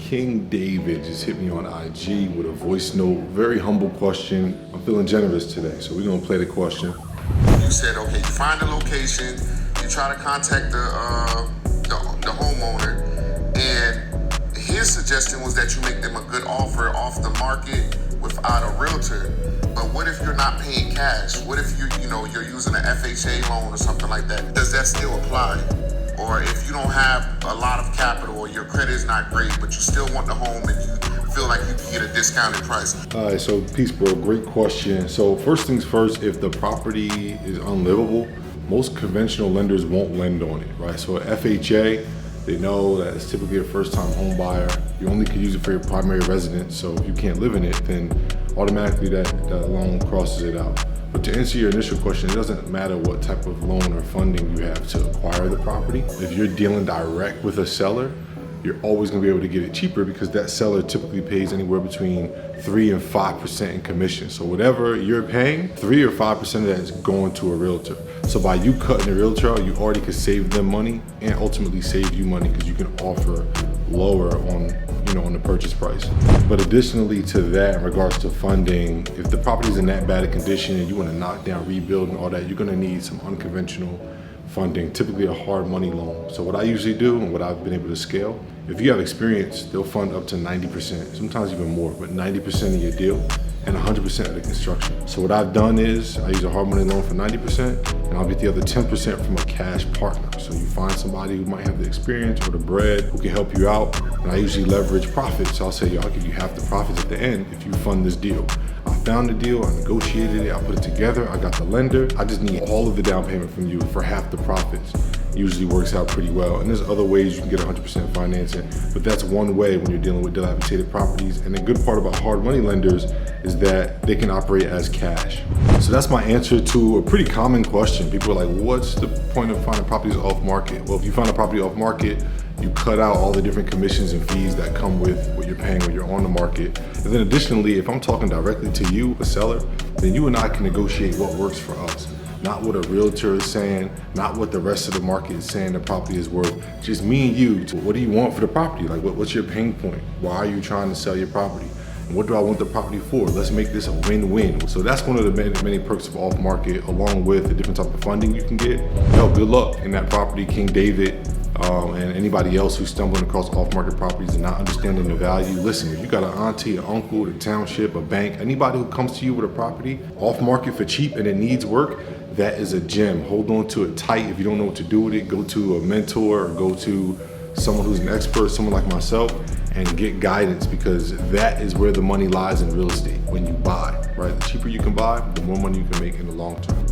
King David just hit me on IG with a voice note, very humble question. I'm feeling generous today, so we're gonna play the question. You said, okay, you find the location, you try to contact the homeowner, and his suggestion was that you make them a good offer off the market without a realtor. But what if you're not paying cash? What if you're using an FHA loan or something like that? Does that still apply? Or if you don't have a lot of capital or your credit is not great, but you still want the home and you feel like you can get a discounted price? All right, so peace, bro, great question. So first things first, if the property is unlivable, most conventional lenders won't lend on it, right? So FHA, they know that it's typically a first-time home buyer. You only can use it for your primary residence, so if you can't live in it, then automatically that loan crosses it out. But to answer your initial question, it doesn't matter what type of loan or funding you have to acquire the property. If you're dealing direct with a seller, you're always gonna be able to get it cheaper because that seller typically pays anywhere between 3 and 5% in commission. So whatever you're paying, 3 or 5% of that is going to a realtor. So by you cutting a realtor out, you already could save them money and ultimately save you money because you can offer lower on the purchase price. But additionally to that, in regards to funding, if the property's in that bad a condition and you want to knock down, rebuild and all that, you're going to need some unconventional funding, typically a hard money loan. So what I usually do and what I've been able to scale, if you have experience, they'll fund up to 90%, sometimes even more, but 90% of your deal and 100% of the construction. So what I've done is I use a hard money loan for 90% and I'll get the other 10% from a cash partner. So you find somebody who might have the experience or the bread who can help you out. And I usually leverage profits. So I'll say, yo, I'll give you half the profits at the end if you fund this deal. I found the deal, I negotiated it, I put it together, I got the lender. I just need all of the down payment from you for half the profits. Usually works out pretty well. And there's other ways you can get 100% financing, but that's one way when you're dealing with dilapidated properties. And the good part about hard money lenders is that they can operate as cash. So that's my answer to a pretty common question. People are like, what's the point of finding properties off market? Well, if you find a property off market, you cut out all the different commissions and fees that come with what you're paying when you're on the market. And then additionally, if I'm talking directly to you, a seller, then you and I can negotiate what works for us. Not what a realtor is saying, not what the rest of the market is saying the property is worth. Just me and you. What do you want for the property? Like, what's your pain point? Why are you trying to sell your property? And what do I want the property for? Let's make this a win-win. So that's one of the many perks of off market, along with the different type of funding you can get. Yo, good luck in that property, King David. And anybody else who's stumbling across off-market properties and not understanding the value. Listen, if you got an auntie, an uncle, the township, a bank, anybody who comes to you with a property off-market for cheap and it needs work, that is a gem. Hold on to it tight. If you don't know what to do with it, go to a mentor or go to someone who's an expert, someone like myself, and get guidance, because that is where the money lies in real estate when you buy, right? The cheaper you can buy, the more money you can make in the long term.